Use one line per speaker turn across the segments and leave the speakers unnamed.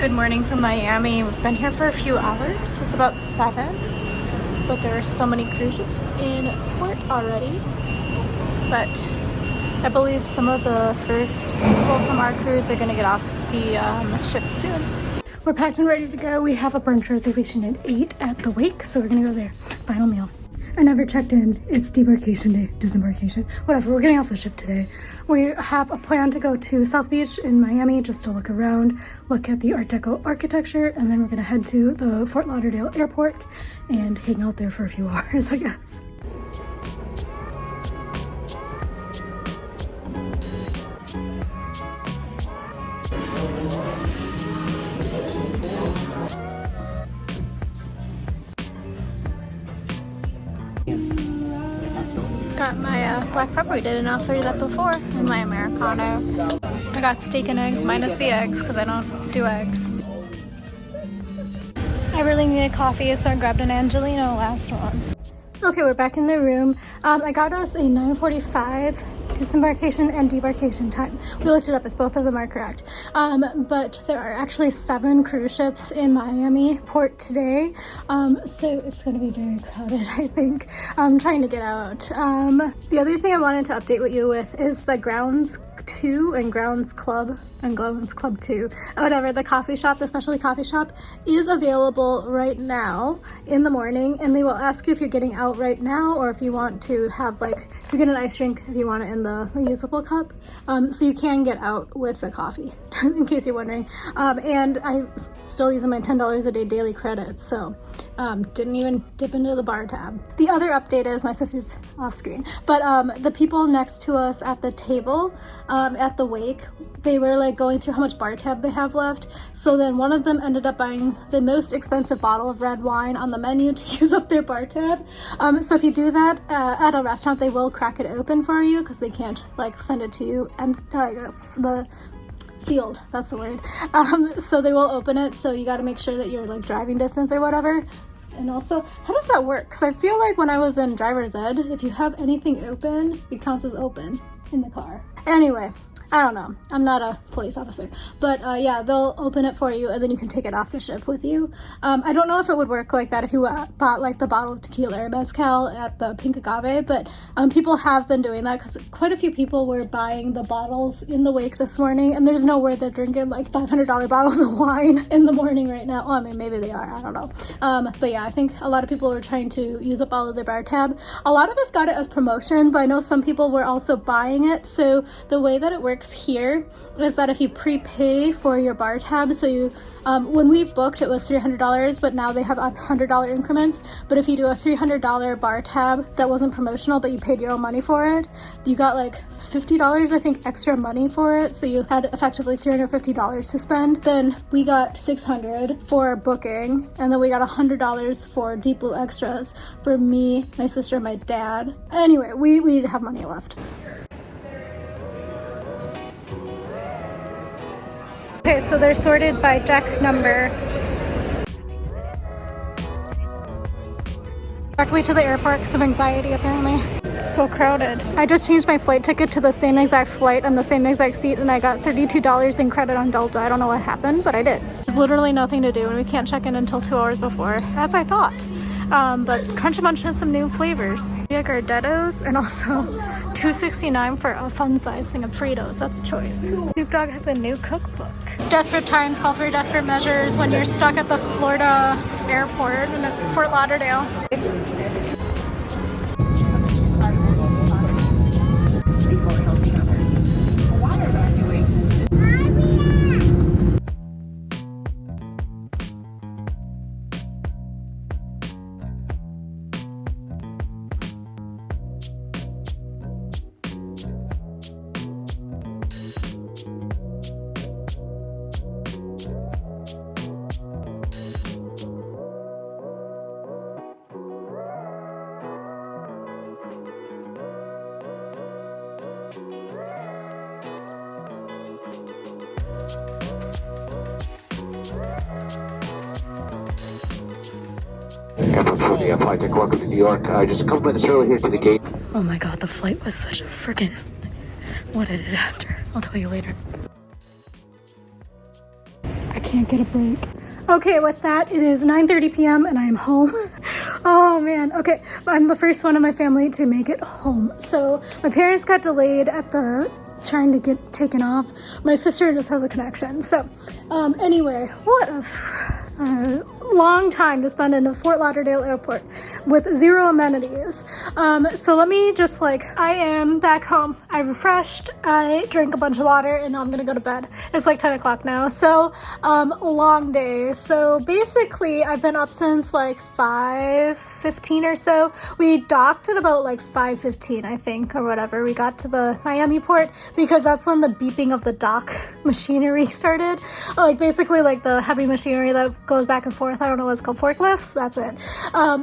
Good morning from Miami. We've been here for a few hours. It's about 7, but there are so many cruise ships in port already. But I believe some of the first people from our cruise are going to get off the ship soon. We're packed and ready to go. We have a brunch reservation at 8 at the Wake, so we're going to go there. Final meal. I never checked in. It's debarkation day, disembarkation, whatever. We're getting off the ship today. We have a plan to go to South Beach in Miami just to look around, look at the Art Deco architecture, and then we're gonna head to the Fort Lauderdale airport and hang out there for a few hours, I guess. Got my black pepper. We didn't offer that before. And my Americano. I got steak and eggs minus the eggs because I don't do eggs. I really needed coffee, so I grabbed an Angelino last one. Okay, we're back in the room. I got us a 9:45 disembarkation and debarkation time. We looked it up as both of them are correct. But there are actually 7 cruise ships in Miami port today. So it's going to be very crowded, I think. I'm trying to get out. The other thing I wanted to update you with is the Grounds 2 and Grounds Club and Grounds Club 2, whatever, the coffee shop, the specialty coffee shop is available right now in the morning, and they will ask you if you're getting out right now or if you want to have, like, you get an ice drink if you want it in the reusable cup. So you can get out with the coffee in case you're wondering. And I'm still using my $10 a day daily credits, so didn't even dip into the bar tab. The other update is my sister's off screen, but the people next to us at the table at the Wake, they were like going through how much bar tab they have left. So then one of them ended up buying the most expensive bottle of red wine on the menu to use up their bar tab. So if you do that at a restaurant, they will crack it open for you because they can't like send it to you the sealed, that's the word. So they will open it, so you got to make sure that you're like driving distance or whatever. And also, how does that work? Because I feel like when I was in driver's ed, if you have anything open, it counts as open in the car. Anyway, I don't know. I'm not a police officer. But yeah, they'll open it for you and then you can take it off the ship with you. I don't know if it would work like that if you bought like the bottle of tequila or mezcal at the Pink Agave, but people have been doing that because quite a few people were buying the bottles in the Wake this morning, and there's no way they're drinking like $500 bottles of wine in the morning right now. Well, I mean, maybe they are. I don't know. But yeah, I think a lot of people were trying to use up all of their bar tab. A lot of us got it as promotion, but I know some people were also buying it. So the way that it works here is that if you prepay for your bar tab, so you when we booked it was $300, but now they have $100 increments. But if you do a $300 bar tab that wasn't promotional but you paid your own money for it, you got like $50 I think extra money for it, so you had effectively $350 to spend. Then we got $600 for booking, and then we got $100 for Deep Blue extras for me, my sister, and my dad. Anyway, we have money left. Okay, so they're sorted by deck number. Directly to the airport because of anxiety, apparently. So crowded. I just changed my flight ticket to the same exact flight and the same exact seat, and I got $32 in credit on Delta. I don't know what happened, but I did. There's literally nothing to do, and we can't check in until 2 hours before, as I thought. But Crunch Munch has some new flavors. We have Gardettos and also $2.69 for a fun size thing of Fritos. That's a choice. Snoop Dogg has a new cookbook. Desperate times call for desperate measures when you're stuck at the Florida airport in Fort Lauderdale.
Airport 40, flight deck, welcome to New York. Just a couple minutes early here to the gate.
Oh my god, the flight was such a freaking... what a disaster. I'll tell you later. I can't can't get a break. Okay, with that, it is 9:30 p.m. and I'm home. Oh man, okay. I'm the first one in my family to make it home. So my parents got delayed at the trying to get taken off. My sister just has a connection. So anyway, what a long time to spend in the Fort Lauderdale airport with zero amenities. So let me just I am back home. I refreshed, I drank a bunch of water, and now I'm gonna go to bed. It's like 10 o'clock now. So long day. So basically I've been up since 5:15 or so. We docked at about 5:15, I think, or whatever. We got to the Miami port because that's when the beeping of the dock machinery started. Basically the heavy machinery that goes back and forth. I don't know what it's called, forklifts. That's it.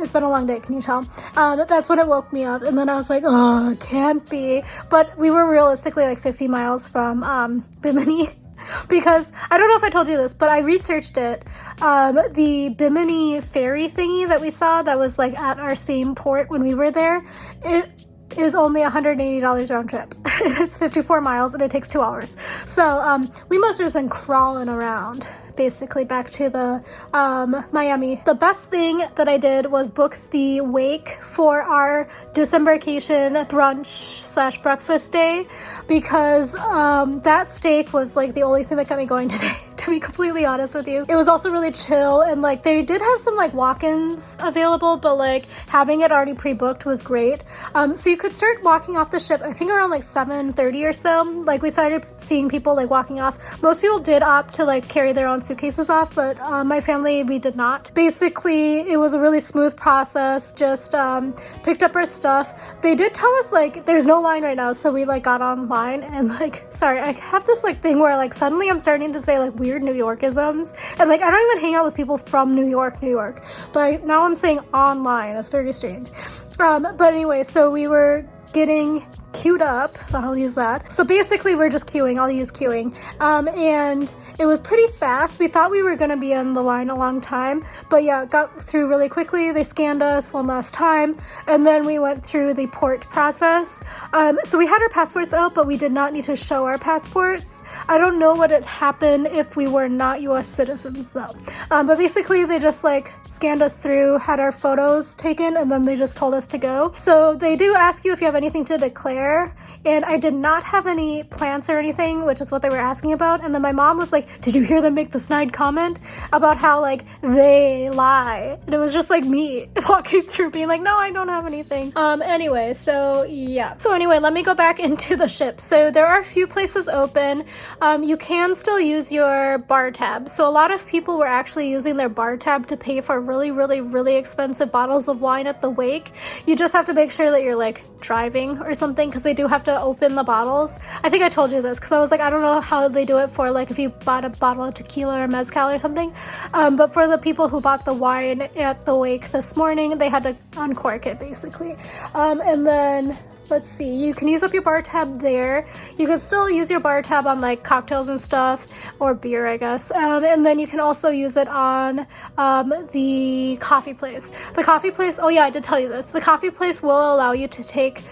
It's been a long day, can you tell? That's when it woke me up, and then I was like, oh, it can't be. But we were realistically 50 miles from Bimini. Because I don't know if I told you this, but I researched it. The Bimini ferry thingy that we saw that was at our same port when we were there, it is only $180 round trip. It's 54 miles and it takes 2 hours. So we must have just been crawling around basically back to the Miami. The best thing that I did was book the wake for our disembarkation brunch / breakfast day, because that steak was the only thing that got me going today, to be completely honest with you. It was also really chill, and they did have some walk-ins available, but having it already pre-booked was great. So you could start walking off the ship, I think around 7:30 or so. We started seeing people walking off. Most people did opt to carry their own suitcases off, but my family, we did not. Basically, it was a really smooth process. Just picked up our stuff. They did tell us there's no line right now, so we got online, and sorry, I have this thing where suddenly I'm starting to say weird New Yorkisms, and I don't even hang out with people from New York, but now I'm saying online. It's very strange. But anyway, so we were getting queued up, I'll use that. So basically we're just queuing, I'll use queuing. And it was pretty fast. We thought we were gonna be on the line a long time, but yeah, got through really quickly. They scanned us one last time, and then we went through the port process. So we had our passports out, but we did not need to show our passports. I don't know what had happened if we were not US citizens though. But basically they just scanned us through, had our photos taken, and then they just told us to go. So they do ask you if you have anything to declare, and I did not have any plants or anything, which is what they were asking about. And then my mom was like, did you hear them make the snide comment about how they lie? And it was just me walking through being no, I don't have anything. Anyway, so yeah. So anyway, let me go back into the ship. So there are a few places open. You can still use your bar tab. So a lot of people were actually using their bar tab to pay for really, really, really expensive bottles of wine at the wake. You just have to make sure that you're driving or something, because they do have to open the bottles. I think I told you this, because I was I don't know how they do it for if you bought a bottle of tequila or mezcal or something. But for the people who bought the wine at the wake this morning, they had to uncork it basically. And then let's see, you can use up your bar tab there. You can still use your bar tab on cocktails and stuff, or beer, I guess. And then you can also use it on the coffee place. The coffee place, oh yeah, I did tell you this. The coffee place will allow you to take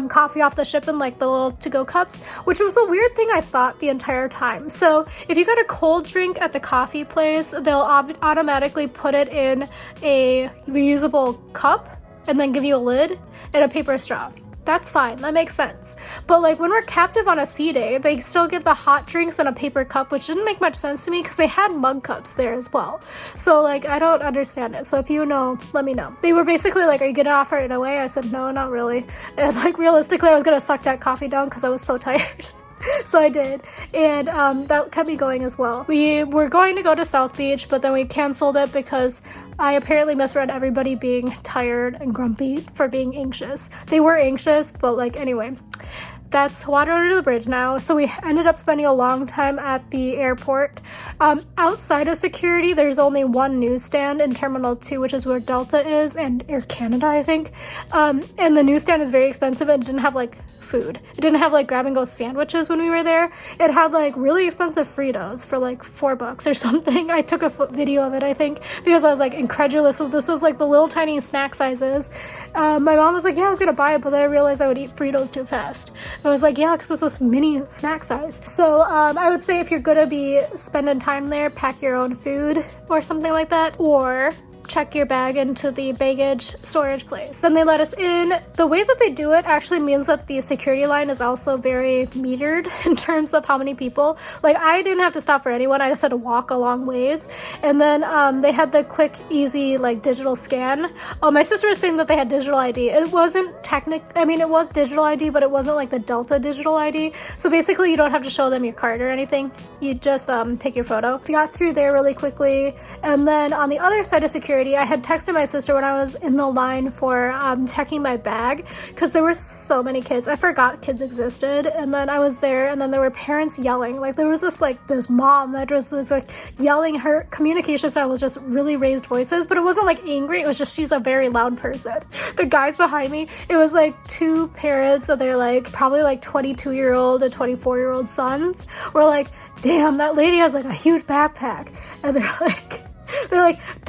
coffee off the ship in the little to-go cups, which was a weird thing I thought the entire time. So if you got a cold drink at the coffee place, they'll automatically put it in a reusable cup and then give you a lid and a paper straw. That's fine, that makes sense. But when we're captive on a sea day, they still give the hot drinks in a paper cup, which didn't make much sense to me because they had mug cups there as well. So I don't understand it. So if you know, let me know. They were basically are you gonna offer it away? I said, no, not really. And realistically, I was gonna suck that coffee down because I was so tired. So I did, and that kept me going as well. We were going to go to South Beach, but then we canceled it because I apparently misread everybody being tired and grumpy for being anxious. They were anxious, but anyway. That's water under the bridge now. So we ended up spending a long time at the airport. Outside of security, there's only one newsstand in Terminal 2, which is where Delta is, and Air Canada, I think. And the newsstand is very expensive, and it didn't have food. It didn't have grab-and-go sandwiches when we were there. It had really expensive Fritos for $4 or something. I took a video of it, I think, because I was incredulous. So this was the little tiny snack sizes. My mom was yeah, I was gonna buy it, but then I realized I would eat Fritos too fast. I was like, yeah, because it's this mini snack size. So I would say if you're gonna be spending time there, pack your own food or something like that, or check your bag into the baggage storage place. Then they let us in. The way that they do it actually means that the security line is also very metered in terms of how many people. Like, I didn't have to stop for anyone. I just had to walk a long ways. And then they had the quick, easy, like, digital scan. My sister was saying that they had digital ID. It wasn't it was digital ID, but it wasn't like the Delta digital ID. So basically, you don't have to show them your card or anything. You just take your photo. We got through there really quickly. And then on the other side of security, I had texted my sister when I was in the line for checking my bag, because there were so many kids. I forgot kids existed. And then I was there, and then there were parents yelling. Like, there was this mom that was like yelling. Her communication style was just really raised voices, but it wasn't like angry. It was just, she's a very loud person. The guys behind me, it was like two parents of their like probably like 22-year-old and 24-year-old sons were like, damn, that lady has like a huge backpack. And they're like,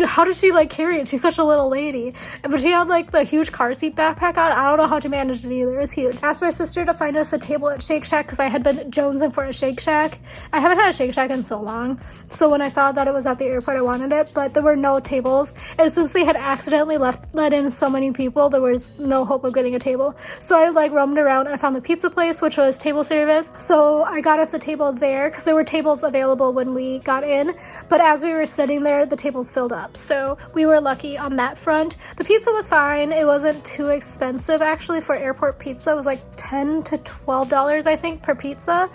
how does she like carry it? She's such a little lady. But she had like the huge car seat backpack on. I don't know how she managed it either. It was huge. I asked my sister to find us a table at Shake Shack because I had been jonesing for a Shake Shack. I haven't had a Shake Shack in so long. So when I saw that it was at the airport, I wanted it, but there were no tables. And since they had accidentally let in so many people, there was no hope of getting a table. So I like roamed around and I found the pizza place, which was table service. So I got us a table there because there were tables available when we got in. But as we were sitting there, the tables filled up, so we were lucky on that front. The pizza was fine. It wasn't too expensive actually for airport pizza. It was like $10 to $12 I think per pizza,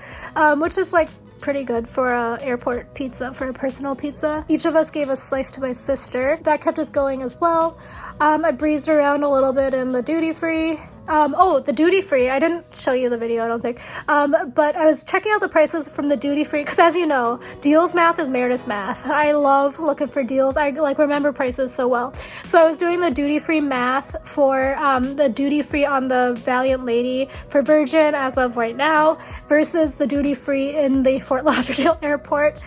which is like pretty good for a airport pizza, for a personal pizza. Each of us gave a slice to my sister. That kept us going as well. I breezed around a little bit in the duty free. The duty free, I didn't show you the video, I don't think, but I was checking out the prices from the duty free, because as you know, deals math is Meredith's math. I love looking for deals. I like remember prices so well. So I was doing the duty free math for the duty free on the Valiant Lady for Virgin as of right now versus the duty free in the Fort Lauderdale airport.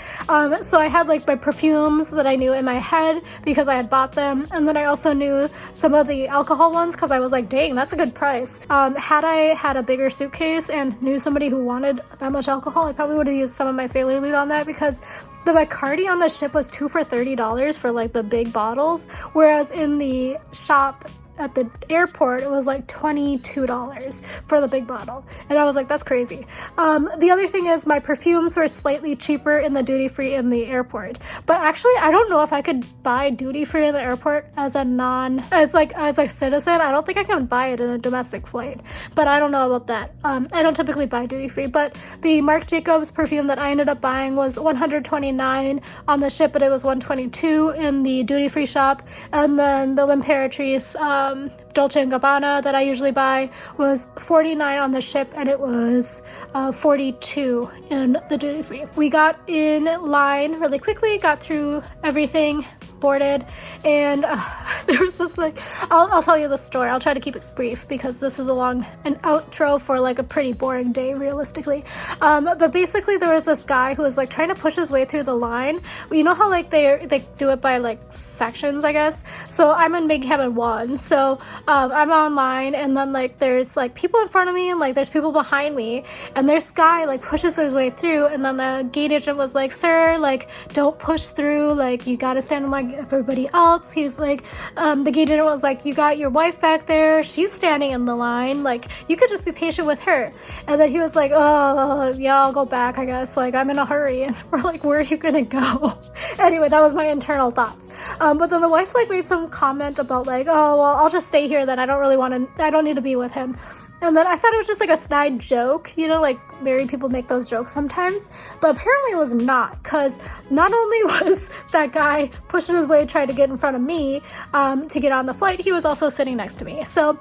So I had like my perfumes that I knew in my head because I had bought them, and then I also knew some of the alcohol ones because I was like, dang, that's a good price. Had I had a bigger suitcase and knew somebody who wanted that much alcohol, I probably would have used some of my sailor loot on that, because the Bacardi on the ship was 2 for $30 for like the big bottles, whereas in the shop at the airport it was like $22 for the big bottle, and I was like, that's crazy. The other thing is my perfumes were slightly cheaper in the duty free in the airport, but actually I don't know if I could buy duty free in the airport as a citizen. I don't think I can buy it in a domestic flight, but I don't know about that. I don't typically buy duty free, but the Marc Jacobs perfume that I ended up buying was $129 on the ship, but it was $122 in the duty free shop. And then the L'Imperatrice Dolce & Gabbana that I usually buy was $49 on the ship, and it was $42 in the duty free. We got in line really quickly, got through everything, boarded, and there was this like, I'll tell you the story. I'll try to keep it brief because this is an outro for like a pretty boring day realistically. But basically there was this guy who was like trying to push his way through the line. You know how like they do it by like sections, I guess. So I'm in big cabin 1, so I'm online, and then like there's like people in front of me and like there's people behind me, and this guy like pushes his way through, and then the gate agent was like, sir, like don't push through, like you gotta stand like everybody else. He's like, the gate agent was like, you got your wife back there, she's standing in the line, like you could just be patient with her. And then he was like, oh yeah, I'll go back, I guess, like I'm in a hurry. And we're like, where are you gonna go? Anyway, that was my internal thoughts. But then the wife like made some comment about like, oh well, I'll just stay here then, I don't need to be with him. And then I thought it was just like a snide joke, you know, like married people make those jokes sometimes, but apparently it was not, because not only was that guy pushing his way trying to get in front of me to get on the flight, he was also sitting next to me. So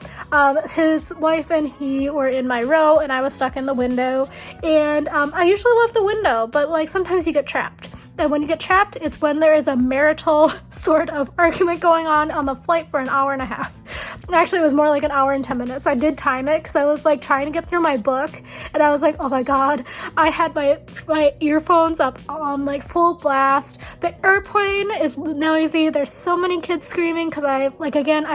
his wife and he were in my row, and I was stuck in the window, and I usually love the window, but like sometimes you get trapped. And when you get trapped, it's when there is a marital sort of argument going on the flight for an hour and a half. Actually, it was more like an hour and 10 minutes. I did time it because I was like trying to get through my book, and I was like, oh my god, I had my earphones up on like full blast. The airplane is noisy. There's so many kids screaming because I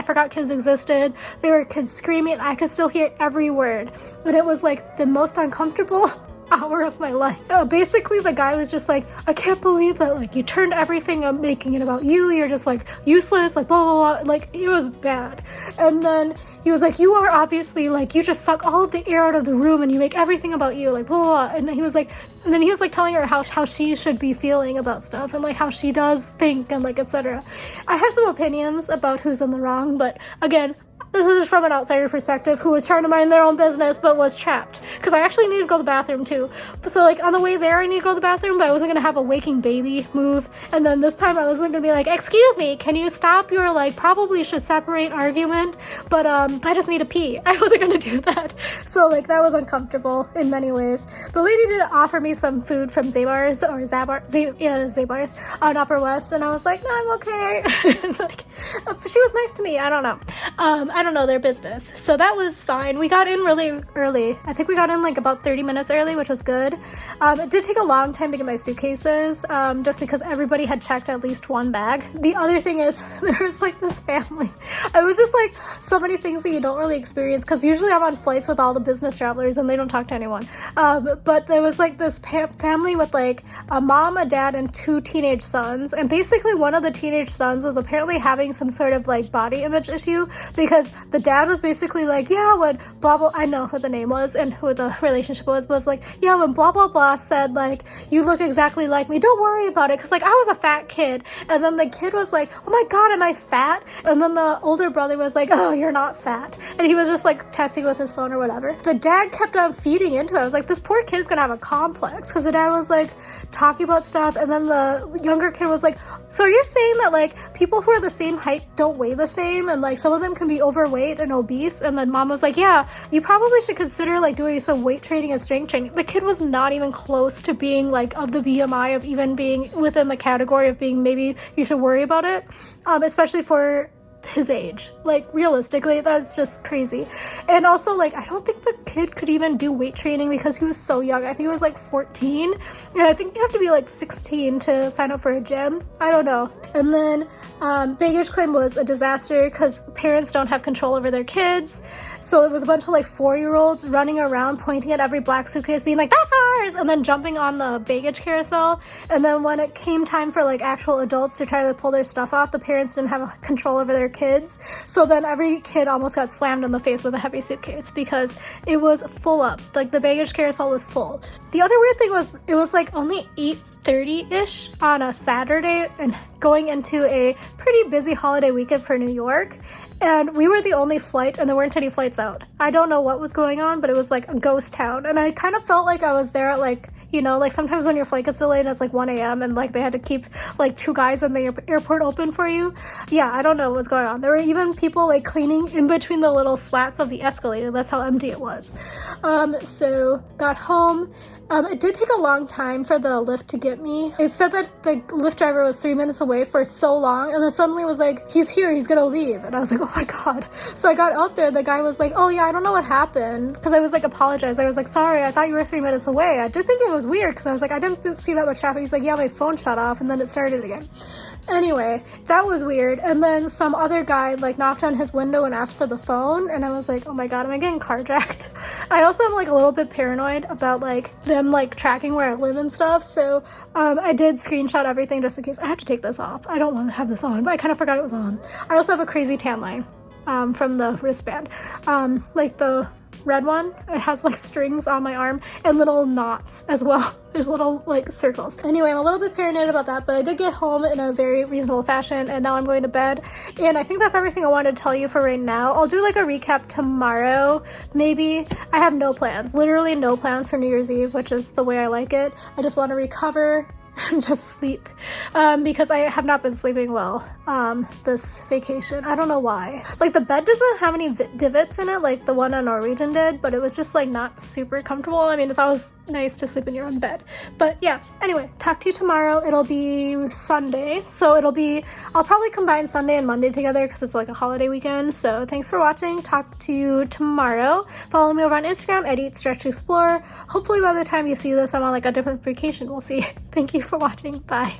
forgot kids existed. There were kids screaming. I could still hear every word, and it was like the most uncomfortable hour of my life. Basically, the guy was just like, I can't believe that like you turned everything up making it about you. You're just like useless, like blah blah blah. Like it was bad. And then he was like, you are obviously like, you just suck all of the air out of the room and you make everything about you, like blah blah blah. And then he was like telling her how she should be feeling about stuff and like how she does think and like etc. I have some opinions about who's in the wrong, but again, this is from an outsider perspective who was trying to mind their own business but was trapped. Because I actually needed to go to the bathroom too. So like on the way there I needed to go to the bathroom, but I wasn't going to have a waking baby move. And then this time I wasn't going to be like, excuse me, can you stop your like probably should separate argument? But I just need to pee. I wasn't going to do that. So like that was uncomfortable in many ways. The lady did offer me some food from Zabar's on Upper West, and I was like, no, I'm okay. Like, she was nice to me. I don't know. I don't know their business. So that was fine. We got in really early. I think we got in like about 30 minutes early, which was good. It did take a long time to get my suitcases, just because everybody had checked at least one bag. The other thing is, there was like this family. I was just like, so many things that you don't really experience, because usually I'm on flights with all the business travelers and they don't talk to anyone. But there was like this family with like a mom, a dad, and two teenage sons. And basically one of the teenage sons was apparently having some sort of like body image issue, because the dad was basically like, yeah, when blah blah, I know who the name was and who the relationship was like, yeah, when blah blah blah said like, you look exactly like me, don't worry about it, because like I was a fat kid. And then the kid was like, oh my god, am I fat? And then the older brother was like, oh, you're not fat. And he was just like testing with his phone or whatever. The dad kept on feeding into it. I was like, this poor kid's gonna have a complex, because the dad was like talking about stuff, and then the younger kid was like, so are you saying that like people who are the same height don't weigh the same, and like some of them can be overweight and obese? And then mom was like, yeah, you probably should consider like doing some weight training and strength training. The kid was not even close to being like of the BMI of even being within the category of being maybe you should worry about it, especially for his age. Like realistically, that's just crazy. And also like I don't think the kid could even do weight training because he was so young. I think he was like 14, and I think you have to be like 16 to sign up for a gym. I don't know. And then baggage claim was a disaster because parents don't have control over their kids. So it was a bunch of like 4-year-olds running around pointing at every black suitcase being like, that's ours, and then jumping on the baggage carousel. And then when it came time for like actual adults to try to pull their stuff off, the parents didn't have control over their kids. So then every kid almost got slammed in the face with a heavy suitcase because it was full up. Like the baggage carousel was full. The other weird thing was it was like only 8:30-ish on a Saturday and going into a pretty busy holiday weekend for New York. And we were the only flight, and there weren't any flights out. I don't know what was going on, but it was like a ghost town. And I kind of felt like I was there at like, you know, like sometimes when your flight gets delayed and it's like 1 a.m. and like they had to keep like 2 guys in the airport open for you. Yeah, I don't know what's going on. There were even people like cleaning in between the little slats of the escalator. That's how empty it was. So got home. It did take a long time for the Lyft to get me. It said that the Lyft driver was 3 minutes away for so long, and then suddenly was like, he's here, he's gonna leave. And I was like, oh my god. So I got out there, the guy was like, oh yeah, I don't know what happened. Because I was like, apologized. I was like, sorry, I thought you were 3 minutes away. I did think it was weird, because I was like, I didn't see that much traffic. He's like, yeah, my phone shut off, and then it started again. Anyway, that was weird. And then some other guy like knocked on his window and asked for the phone, and I was like, oh my god, am I getting carjacked? I also am like a little bit paranoid about like them like tracking where I live and stuff, so I did screenshot everything just in case. I have to take this off. I don't want to have this on, but I kind of forgot it was on. I also have a crazy tan line from the wristband, like the red one. It has like strings on my arm and little knots as well. There's little like circles. Anyway, I'm a little bit paranoid about that, but I did get home in a very reasonable fashion, and now I'm going to bed. And I think that's everything I wanted to tell you for right now. I'll do like a recap tomorrow, maybe. I have no plans, literally no plans for New Year's Eve, which is the way I like it. I just want to recover and just sleep, because I have not been sleeping well this vacation. I don't know why. Like, the bed doesn't have any divots in it like the one on Norwegian did, but it was just like not super comfortable. I mean, it's always nice to sleep in your own bed. But yeah, anyway, talk to you tomorrow. It'll be Sunday, so I'll probably combine Sunday and Monday together because it's like a holiday weekend. So thanks for watching. Talk to you tomorrow. Follow me over on Instagram at Eat Stretch Explore. Hopefully by the time you see this, I'm on like a different vacation. We'll see. Thank you for watching. Bye.